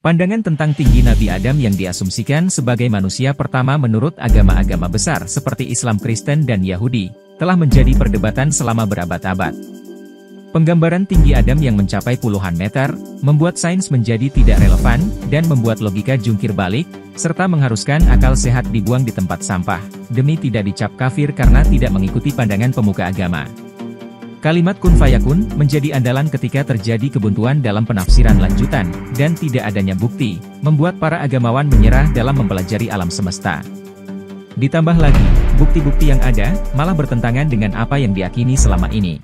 Pandangan tentang tinggi Nabi Adam yang diasumsikan sebagai manusia pertama menurut agama-agama besar seperti Islam, Kristen, dan Yahudi, telah menjadi perdebatan selama berabad-abad. Penggambaran tinggi Adam yang mencapai puluhan meter, membuat sains menjadi tidak relevan, dan membuat logika jungkir balik, serta mengharuskan akal sehat dibuang di tempat sampah, demi tidak dicap kafir karena tidak mengikuti pandangan pemuka agama. Kalimat kun fayakun menjadi andalan ketika terjadi kebuntuan dalam penafsiran lanjutan, dan tidak adanya bukti, membuat para agamawan menyerah dalam mempelajari alam semesta. Ditambah lagi, bukti-bukti yang ada, malah bertentangan dengan apa yang diyakini selama ini.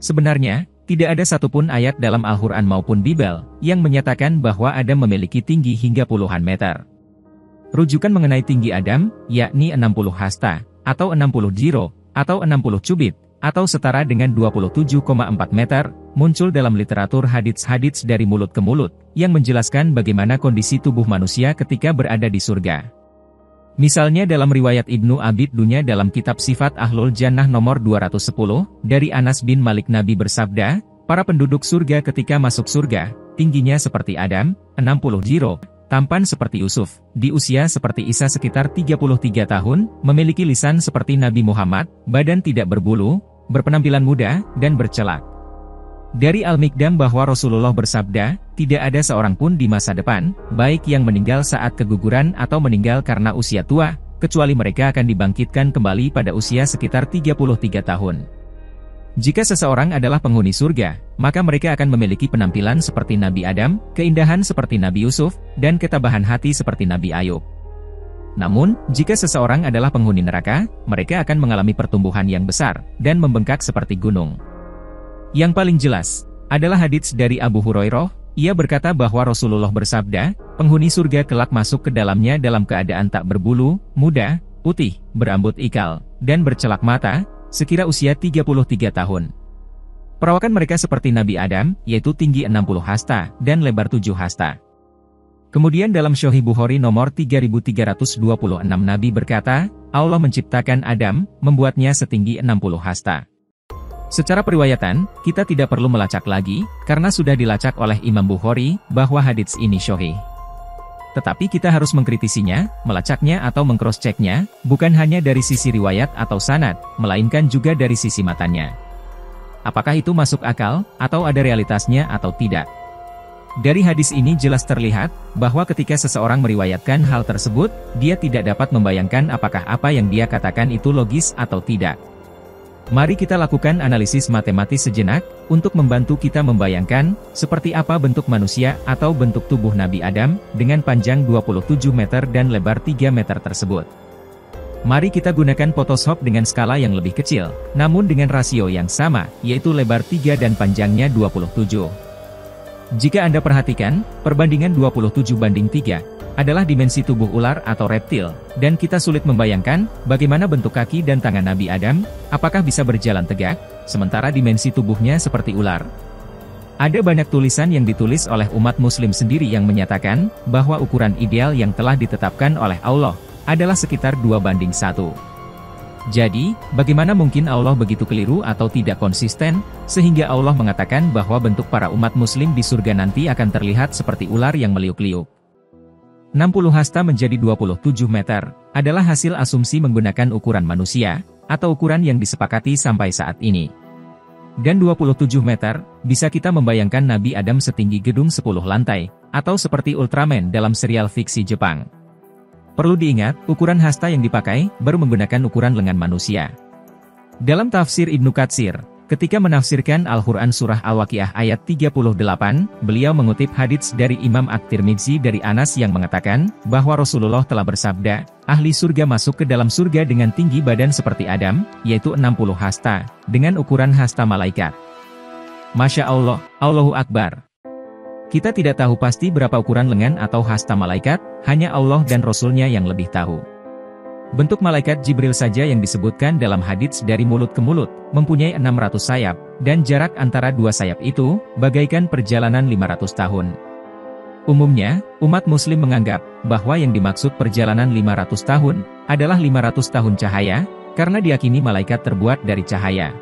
Sebenarnya, tidak ada satupun ayat dalam Al-Quran maupun Bible, yang menyatakan bahwa Adam memiliki tinggi hingga puluhan meter. Rujukan mengenai tinggi Adam, yakni 60 hasta, atau 60 jiro, atau 60 cubit, atau setara dengan 27,4 meter, muncul dalam literatur hadits-hadits dari mulut ke mulut, yang menjelaskan bagaimana kondisi tubuh manusia ketika berada di surga. Misalnya dalam riwayat Ibnu Abid Dunya dalam kitab Sifat Ahlul Jannah nomor 210, dari Anas bin Malik Nabi bersabda, para penduduk surga ketika masuk surga, tingginya seperti Adam, 60 jiro, tampan seperti Yusuf, di usia seperti Isa sekitar 33 tahun, memiliki lisan seperti Nabi Muhammad, badan tidak berbulu, berpenampilan muda, dan bercelak. Dari Al-Mikdam bahwa Rasulullah bersabda, tidak ada seorang pun di masa depan, baik yang meninggal saat keguguran atau meninggal karena usia tua, kecuali mereka akan dibangkitkan kembali pada usia sekitar 33 tahun. Jika seseorang adalah penghuni surga, maka mereka akan memiliki penampilan seperti Nabi Adam, keindahan seperti Nabi Yusuf, dan ketabahan hati seperti Nabi Ayub. Namun, jika seseorang adalah penghuni neraka, mereka akan mengalami pertumbuhan yang besar, dan membengkak seperti gunung. Yang paling jelas, adalah hadits dari Abu Hurairah, ia berkata bahwa Rasulullah bersabda, penghuni surga kelak masuk ke dalamnya dalam keadaan tak berbulu, muda, putih, berambut ikal, dan bercelak mata, sekira usia 33 tahun. Perawakan mereka seperti Nabi Adam, yaitu tinggi 60 hasta, dan lebar 7 hasta. Kemudian dalam Sahih Bukhari nomor 3326 Nabi berkata, Allah menciptakan Adam, membuatnya setinggi 60 hasta. Secara periwayatan, kita tidak perlu melacak lagi, karena sudah dilacak oleh Imam Bukhari, bahwa hadits ini sahih. Tetapi kita harus mengkritisinya, melacaknya atau mengcross-checknya, bukan hanya dari sisi riwayat atau sanad, melainkan juga dari sisi matanya. Apakah itu masuk akal, atau ada realitasnya atau tidak? Dari hadis ini jelas terlihat, bahwa ketika seseorang meriwayatkan hal tersebut, dia tidak dapat membayangkan apakah apa yang dia katakan itu logis atau tidak. Mari kita lakukan analisis matematis sejenak, untuk membantu kita membayangkan, seperti apa bentuk manusia atau bentuk tubuh Nabi Adam, dengan panjang 27 meter dan lebar 3 meter tersebut. Mari kita gunakan Photoshop dengan skala yang lebih kecil, namun dengan rasio yang sama, yaitu lebar 3 dan panjangnya 27. Jika Anda perhatikan, perbandingan 27:3, adalah dimensi tubuh ular atau reptil, dan kita sulit membayangkan, bagaimana bentuk kaki dan tangan Nabi Adam, apakah bisa berjalan tegak, sementara dimensi tubuhnya seperti ular. Ada banyak tulisan yang ditulis oleh umat muslim sendiri yang menyatakan, bahwa ukuran ideal yang telah ditetapkan oleh Allah, adalah sekitar 2:1. Jadi, bagaimana mungkin Allah begitu keliru atau tidak konsisten, sehingga Allah mengatakan bahwa bentuk para umat muslim di surga nanti akan terlihat seperti ular yang meliuk-liuk. 60 hasta menjadi 27 meter, adalah hasil asumsi menggunakan ukuran manusia, atau ukuran yang disepakati sampai saat ini. Dan 27 meter, bisa kita membayangkan Nabi Adam setinggi gedung 10 lantai, atau seperti Ultraman dalam serial fiksi Jepang. Perlu diingat, ukuran hasta yang dipakai, baru menggunakan ukuran lengan manusia. Dalam tafsir Ibnu Katsir, ketika menafsirkan Al-Quran Surah Al-Waqiah ayat 38, beliau mengutip hadits dari Imam At-Tirmidzi dari Anas yang mengatakan, bahwa Rasulullah telah bersabda, ahli surga masuk ke dalam surga dengan tinggi badan seperti Adam, yaitu 60 hasta, dengan ukuran hasta malaikat. Masya Allah, Allahu Akbar. Kita tidak tahu pasti berapa ukuran lengan atau hasta malaikat, hanya Allah dan Rasulnya yang lebih tahu. Bentuk malaikat Jibril saja yang disebutkan dalam hadits dari mulut ke mulut, mempunyai 600 sayap, dan jarak antara dua sayap itu, bagaikan perjalanan 500 tahun. Umumnya, umat muslim menganggap, bahwa yang dimaksud perjalanan 500 tahun, adalah 500 tahun cahaya, karena diyakini malaikat terbuat dari cahaya.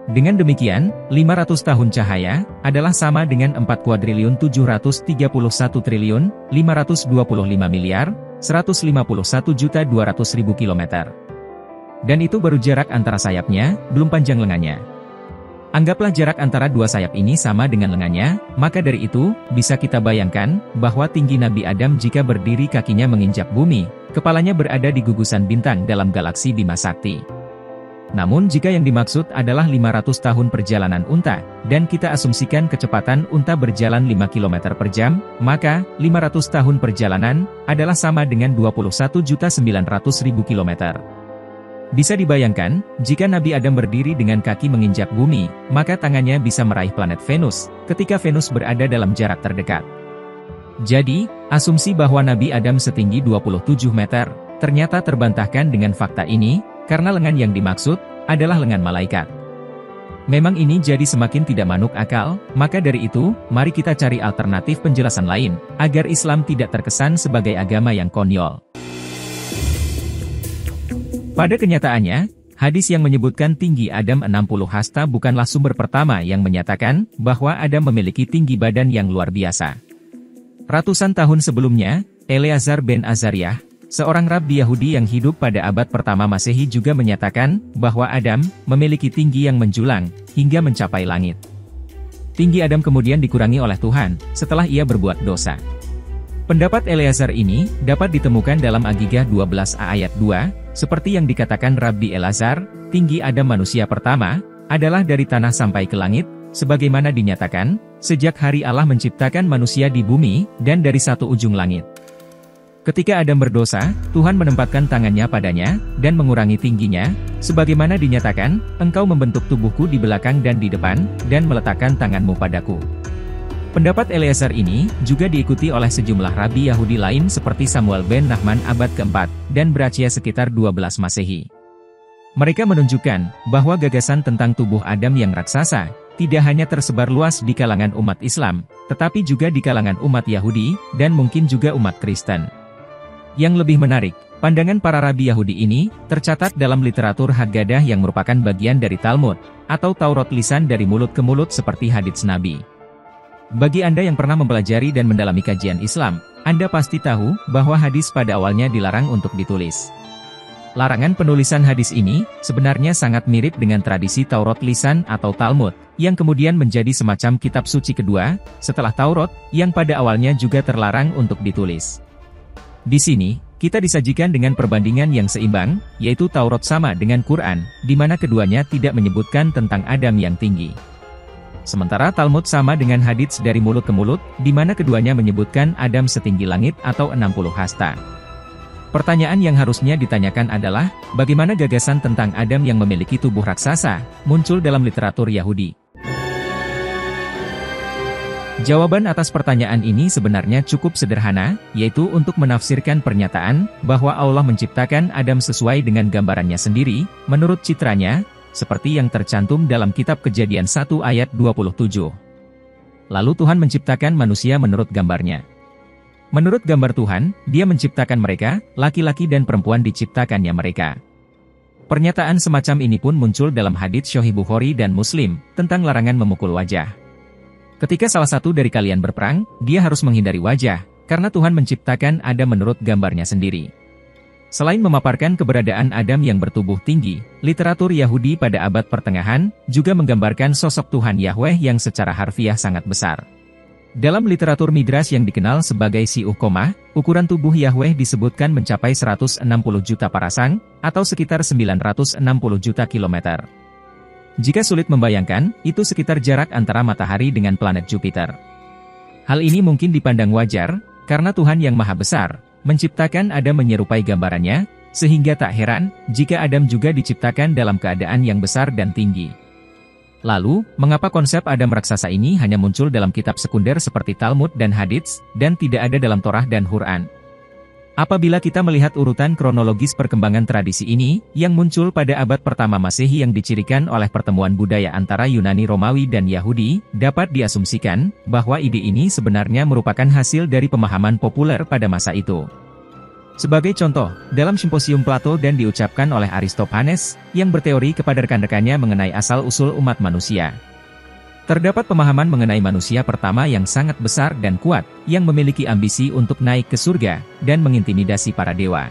Dengan demikian, 500 tahun cahaya adalah sama dengan 4.731.525.151.200.000 kilometer. Dan itu baru jarak antara sayapnya, belum panjang lengannya. Anggaplah jarak antara dua sayap ini sama dengan lengannya, maka dari itu, bisa kita bayangkan, bahwa tinggi Nabi Adam jika berdiri kakinya menginjak bumi, kepalanya berada di gugusan bintang dalam galaksi Bima Sakti. Namun jika yang dimaksud adalah 500 tahun perjalanan unta, dan kita asumsikan kecepatan unta berjalan 5 km per jam, maka 500 tahun perjalanan adalah sama dengan 21.900.000 km. Bisa dibayangkan, jika Nabi Adam berdiri dengan kaki menginjak bumi, maka tangannya bisa meraih planet Venus, ketika Venus berada dalam jarak terdekat. Jadi, asumsi bahwa Nabi Adam setinggi 27 meter, ternyata terbantahkan dengan fakta ini, karena lengan yang dimaksud adalah lengan malaikat. Memang ini jadi semakin tidak masuk akal, maka dari itu, mari kita cari alternatif penjelasan lain, agar Islam tidak terkesan sebagai agama yang konyol. Pada kenyataannya, hadis yang menyebutkan tinggi Adam 60 hasta bukanlah sumber pertama yang menyatakan bahwa Adam memiliki tinggi badan yang luar biasa. Ratusan tahun sebelumnya, Eleazar bin Azariah, seorang rabi Yahudi yang hidup pada abad pertama Masehi juga menyatakan bahwa Adam memiliki tinggi yang menjulang hingga mencapai langit. Tinggi Adam kemudian dikurangi oleh Tuhan setelah ia berbuat dosa. Pendapat Eleazar ini dapat ditemukan dalam Agigah 12a ayat 2, seperti yang dikatakan Rabbi Eleazar, tinggi Adam manusia pertama adalah dari tanah sampai ke langit, sebagaimana dinyatakan sejak hari Allah menciptakan manusia di bumi dan dari satu ujung langit. Ketika Adam berdosa, Tuhan menempatkan tangannya padanya, dan mengurangi tingginya, sebagaimana dinyatakan, engkau membentuk tubuhku di belakang dan di depan, dan meletakkan tanganmu padaku. Pendapat Eleazar ini, juga diikuti oleh sejumlah rabi Yahudi lain seperti Samuel ben Nahman abad keempat, dan Brachia sekitar 12 Masehi. Mereka menunjukkan, bahwa gagasan tentang tubuh Adam yang raksasa, tidak hanya tersebar luas di kalangan umat Islam, tetapi juga di kalangan umat Yahudi, dan mungkin juga umat Kristen. Yang lebih menarik, pandangan para rabi Yahudi ini, tercatat dalam literatur Haggadah yang merupakan bagian dari Talmud, atau Taurat lisan dari mulut ke mulut seperti hadits Nabi. Bagi Anda yang pernah mempelajari dan mendalami kajian Islam, Anda pasti tahu, bahwa hadis pada awalnya dilarang untuk ditulis. Larangan penulisan hadis ini, sebenarnya sangat mirip dengan tradisi Taurat lisan atau Talmud, yang kemudian menjadi semacam kitab suci kedua, setelah Taurat, yang pada awalnya juga terlarang untuk ditulis. Di sini, kita disajikan dengan perbandingan yang seimbang, yaitu Taurat sama dengan Quran, di mana keduanya tidak menyebutkan tentang Adam yang tinggi. Sementara Talmud sama dengan hadits dari mulut ke mulut, di mana keduanya menyebutkan Adam setinggi langit atau 60 hasta. Pertanyaan yang harusnya ditanyakan adalah, bagaimana gagasan tentang Adam yang memiliki tubuh raksasa, muncul dalam literatur Yahudi? Jawaban atas pertanyaan ini sebenarnya cukup sederhana, yaitu untuk menafsirkan pernyataan, bahwa Allah menciptakan Adam sesuai dengan gambarannya sendiri, menurut citranya, seperti yang tercantum dalam kitab Kejadian 1 ayat 27. Lalu Tuhan menciptakan manusia menurut gambarnya. Menurut gambar Tuhan, Dia menciptakan mereka, laki-laki dan perempuan diciptakannya mereka. Pernyataan semacam ini pun muncul dalam hadits Sahih Bukhari dan Muslim, tentang larangan memukul wajah. Ketika salah satu dari kalian berperang, dia harus menghindari wajah, karena Tuhan menciptakan Adam menurut gambarnya sendiri. Selain memaparkan keberadaan Adam yang bertubuh tinggi, literatur Yahudi pada abad pertengahan, juga menggambarkan sosok Tuhan Yahweh yang secara harfiah sangat besar. Dalam literatur Midrash yang dikenal sebagai Si'uh Komah, ukuran tubuh Yahweh disebutkan mencapai 160 juta parasang, atau sekitar 960 juta kilometer. Jika sulit membayangkan, itu sekitar jarak antara matahari dengan planet Jupiter. Hal ini mungkin dipandang wajar, karena Tuhan yang Maha Besar, menciptakan Adam menyerupai gambarannya, sehingga tak heran, jika Adam juga diciptakan dalam keadaan yang besar dan tinggi. Lalu, mengapa konsep Adam raksasa ini hanya muncul dalam kitab sekunder seperti Talmud dan Hadits, dan tidak ada dalam Torah dan Quran? Apabila kita melihat urutan kronologis perkembangan tradisi ini, yang muncul pada abad pertama Masehi yang dicirikan oleh pertemuan budaya antara Yunani Romawi dan Yahudi, dapat diasumsikan, bahwa ide ini sebenarnya merupakan hasil dari pemahaman populer pada masa itu. Sebagai contoh, dalam Simposium Plato dan diucapkan oleh Aristophanes, yang berteori kepada rekan-rekannya mengenai asal-usul umat manusia. Terdapat pemahaman mengenai manusia pertama yang sangat besar dan kuat, yang memiliki ambisi untuk naik ke surga, dan mengintimidasi para dewa.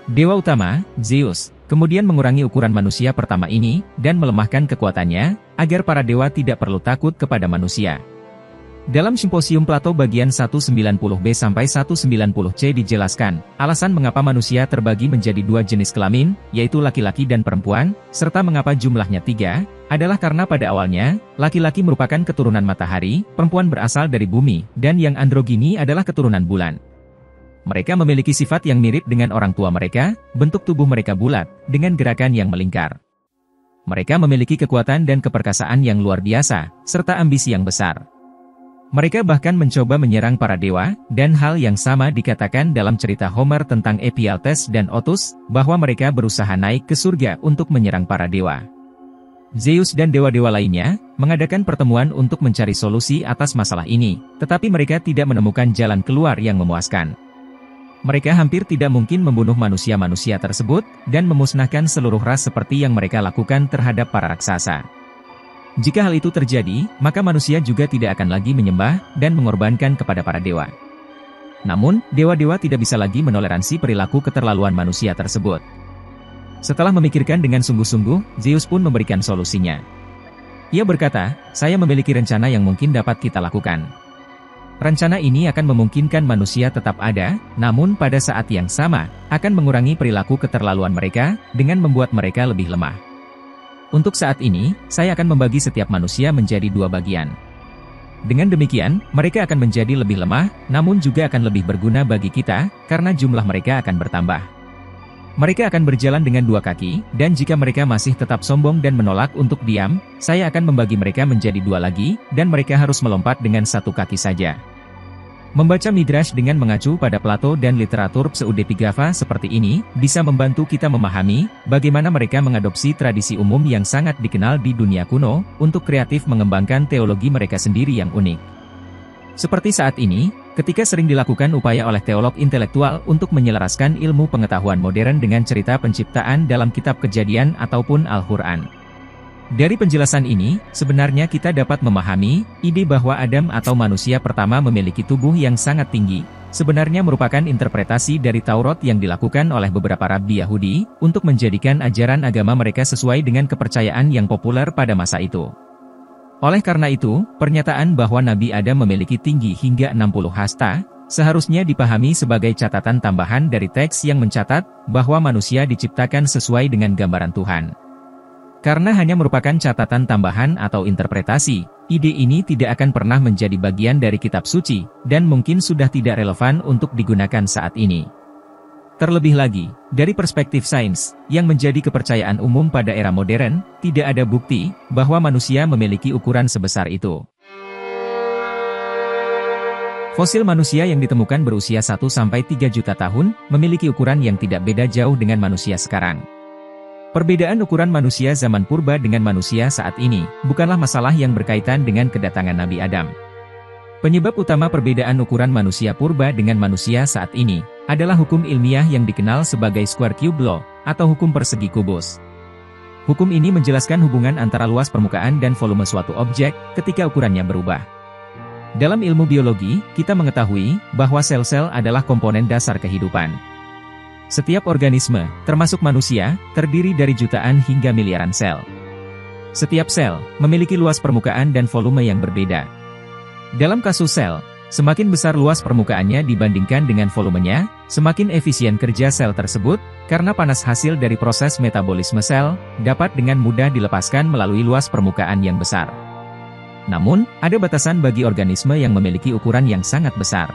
Dewa utama, Zeus, kemudian mengurangi ukuran manusia pertama ini, dan melemahkan kekuatannya, agar para dewa tidak perlu takut kepada manusia. Dalam Simposium Plato bagian 190b-190c dijelaskan, alasan mengapa manusia terbagi menjadi dua jenis kelamin, yaitu laki-laki dan perempuan, serta mengapa jumlahnya 3, adalah karena pada awalnya, laki-laki merupakan keturunan matahari, perempuan berasal dari bumi, dan yang androgini adalah keturunan bulan. Mereka memiliki sifat yang mirip dengan orang tua mereka, bentuk tubuh mereka bulat, dengan gerakan yang melingkar. Mereka memiliki kekuatan dan keperkasaan yang luar biasa, serta ambisi yang besar. Mereka bahkan mencoba menyerang para dewa, dan hal yang sama dikatakan dalam cerita Homer tentang Ephialtes dan Otus, bahwa mereka berusaha naik ke surga untuk menyerang para dewa. Zeus dan dewa-dewa lainnya, mengadakan pertemuan untuk mencari solusi atas masalah ini, tetapi mereka tidak menemukan jalan keluar yang memuaskan. Mereka hampir tidak mungkin membunuh manusia-manusia tersebut, dan memusnahkan seluruh ras seperti yang mereka lakukan terhadap para raksasa. Jika hal itu terjadi, maka manusia juga tidak akan lagi menyembah dan mengorbankan kepada para dewa. Namun, dewa-dewa tidak bisa lagi menoleransi perilaku keterlaluan manusia tersebut. Setelah memikirkan dengan sungguh-sungguh, Zeus pun memberikan solusinya. Ia berkata, "Saya memiliki rencana yang mungkin dapat kita lakukan. Rencana ini akan memungkinkan manusia tetap ada, namun pada saat yang sama, akan mengurangi perilaku keterlaluan mereka, dengan membuat mereka lebih lemah. Untuk saat ini, saya akan membagi setiap manusia menjadi 2 bagian. Dengan demikian, mereka akan menjadi lebih lemah, namun juga akan lebih berguna bagi kita, karena jumlah mereka akan bertambah. Mereka akan berjalan dengan 2 kaki, dan jika mereka masih tetap sombong dan menolak untuk diam, saya akan membagi mereka menjadi 2 lagi, dan mereka harus melompat dengan 1 kaki saja." Membaca Midrash dengan mengacu pada Plato dan literatur pseudepigapha seperti ini, bisa membantu kita memahami bagaimana mereka mengadopsi tradisi umum yang sangat dikenal di dunia kuno, untuk kreatif mengembangkan teologi mereka sendiri yang unik. Seperti saat ini, ketika sering dilakukan upaya oleh teolog intelektual untuk menyelaraskan ilmu pengetahuan modern dengan cerita penciptaan dalam kitab Kejadian ataupun Al-Quran. Dari penjelasan ini, sebenarnya kita dapat memahami ide bahwa Adam atau manusia pertama memiliki tubuh yang sangat tinggi, sebenarnya merupakan interpretasi dari Taurat yang dilakukan oleh beberapa rabi Yahudi, untuk menjadikan ajaran agama mereka sesuai dengan kepercayaan yang populer pada masa itu. Oleh karena itu, pernyataan bahwa Nabi Adam memiliki tinggi hingga 60 hasta, seharusnya dipahami sebagai catatan tambahan dari teks yang mencatat bahwa manusia diciptakan sesuai dengan gambaran Tuhan. Karena hanya merupakan catatan tambahan atau interpretasi, ide ini tidak akan pernah menjadi bagian dari kitab suci, dan mungkin sudah tidak relevan untuk digunakan saat ini. Terlebih lagi, dari perspektif sains, yang menjadi kepercayaan umum pada era modern, tidak ada bukti bahwa manusia memiliki ukuran sebesar itu. Fosil manusia yang ditemukan berusia 1-3 juta tahun, memiliki ukuran yang tidak beda jauh dengan manusia sekarang. Perbedaan ukuran manusia zaman purba dengan manusia saat ini, bukanlah masalah yang berkaitan dengan kedatangan Nabi Adam. Penyebab utama perbedaan ukuran manusia purba dengan manusia saat ini, adalah hukum ilmiah yang dikenal sebagai square cube law, atau hukum persegi kubus. Hukum ini menjelaskan hubungan antara luas permukaan dan volume suatu objek, ketika ukurannya berubah. Dalam ilmu biologi, kita mengetahui bahwa sel-sel adalah komponen dasar kehidupan. Setiap organisme, termasuk manusia, terdiri dari jutaan hingga miliaran sel. Setiap sel memiliki luas permukaan dan volume yang berbeda. Dalam kasus sel, semakin besar luas permukaannya dibandingkan dengan volumenya, semakin efisien kerja sel tersebut, karena panas hasil dari proses metabolisme sel dapat dengan mudah dilepaskan melalui luas permukaan yang besar. Namun, ada batasan bagi organisme yang memiliki ukuran yang sangat besar.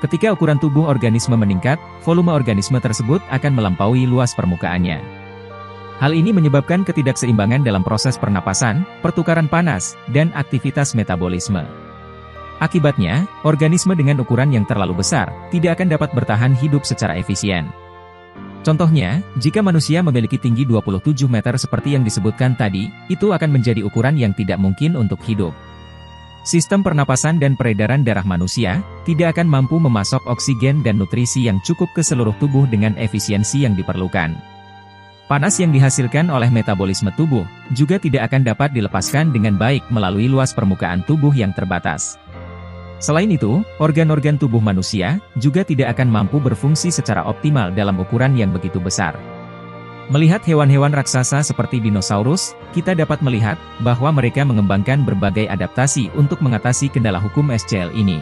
Ketika ukuran tubuh organisme meningkat, volume organisme tersebut akan melampaui luas permukaannya. Hal ini menyebabkan ketidakseimbangan dalam proses pernapasan, pertukaran panas, dan aktivitas metabolisme. Akibatnya, organisme dengan ukuran yang terlalu besar, tidak akan dapat bertahan hidup secara efisien. Contohnya, jika manusia memiliki tinggi 27 meter seperti yang disebutkan tadi, itu akan menjadi ukuran yang tidak mungkin untuk hidup. Sistem pernapasan dan peredaran darah manusia tidak akan mampu memasok oksigen dan nutrisi yang cukup ke seluruh tubuh dengan efisiensi yang diperlukan. Panas yang dihasilkan oleh metabolisme tubuh juga tidak akan dapat dilepaskan dengan baik melalui luas permukaan tubuh yang terbatas. Selain itu, organ-organ tubuh manusia juga tidak akan mampu berfungsi secara optimal dalam ukuran yang begitu besar. Melihat hewan-hewan raksasa seperti dinosaurus, kita dapat melihat bahwa mereka mengembangkan berbagai adaptasi untuk mengatasi kendala hukum SCL ini.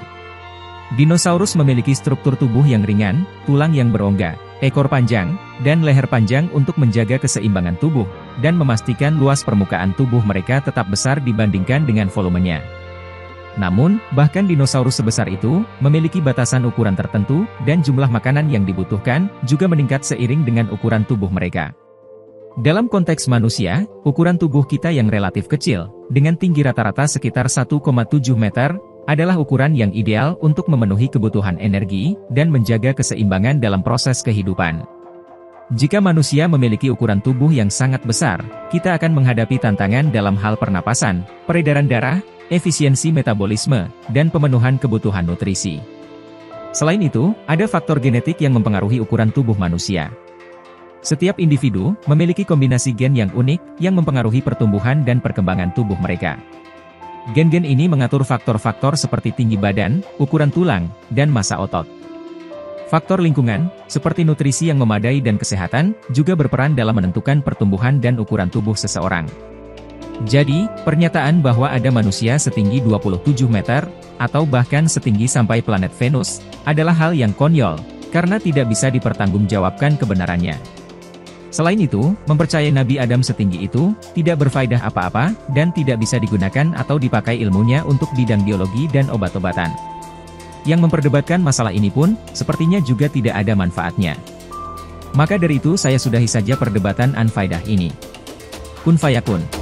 Dinosaurus memiliki struktur tubuh yang ringan, tulang yang berongga, ekor panjang, dan leher panjang untuk menjaga keseimbangan tubuh, dan memastikan luas permukaan tubuh mereka tetap besar dibandingkan dengan volumenya. Namun, bahkan dinosaurus sebesar itu memiliki batasan ukuran tertentu, dan jumlah makanan yang dibutuhkan juga meningkat seiring dengan ukuran tubuh mereka. Dalam konteks manusia, ukuran tubuh kita yang relatif kecil, dengan tinggi rata-rata sekitar 1,7 meter, adalah ukuran yang ideal untuk memenuhi kebutuhan energi, dan menjaga keseimbangan dalam proses kehidupan. Jika manusia memiliki ukuran tubuh yang sangat besar, kita akan menghadapi tantangan dalam hal pernapasan, peredaran darah, efisiensi metabolisme, dan pemenuhan kebutuhan nutrisi. Selain itu, ada faktor genetik yang mempengaruhi ukuran tubuh manusia. Setiap individu memiliki kombinasi gen yang unik yang mempengaruhi pertumbuhan dan perkembangan tubuh mereka. Gen-gen ini mengatur faktor-faktor seperti tinggi badan, ukuran tulang, dan massa otot. Faktor lingkungan, seperti nutrisi yang memadai dan kesehatan, juga berperan dalam menentukan pertumbuhan dan ukuran tubuh seseorang. Jadi, pernyataan bahwa ada manusia setinggi 27 meter, atau bahkan setinggi sampai planet Venus, adalah hal yang konyol, karena tidak bisa dipertanggungjawabkan kebenarannya. Selain itu, mempercayai Nabi Adam setinggi itu, tidak berfaedah apa-apa, dan tidak bisa digunakan atau dipakai ilmunya untuk bidang biologi dan obat-obatan. Yang memperdebatkan masalah ini pun, sepertinya juga tidak ada manfaatnya. Maka dari itu saya sudahi saja perdebatan anfaedah ini. Kun fayakun.